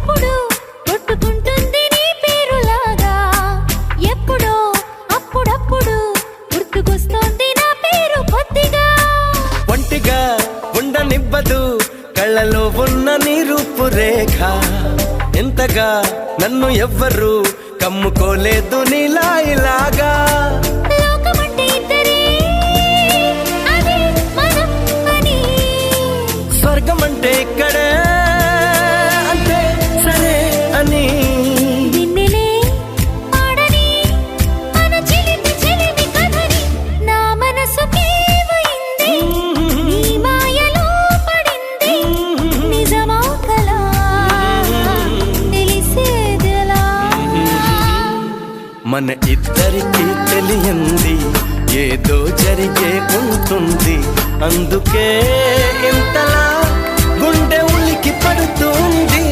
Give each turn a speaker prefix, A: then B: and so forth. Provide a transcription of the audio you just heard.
A: అప్పుడప్పుడు కొట్టుకుంటుంది నీ పేరులాగా ఎప్పుడో అప్పుడప్పుడు గుర్తుకొస్తోంది నా పేరు కొద్దిగా
B: ఒంటిగా ఉండనివ్వదు కళ్ళలో ఉన్న నీ రూపురేఖ ఎంతగా నన్ను ఎవ్వరు కమ్ముకోలేదు నీలా ఇలాగా
A: లోకమంటే ఇద్దరే అదే మనం అని
B: స్వర్గం అంటే ఇక్కడే అంటే సరే అని
A: నిన్నెలే పాడని మన చిలిపి కథని నా మనసుకేమైంది నీ మాయలో పడింది నిజమా కలా తెలిసేదెలా
B: మన ఇద్దరికి తెలియంది ఏదో జరిగే ఉంటుంది అందుకే ఇంతలా గుండె ఉలికి పడుతుంది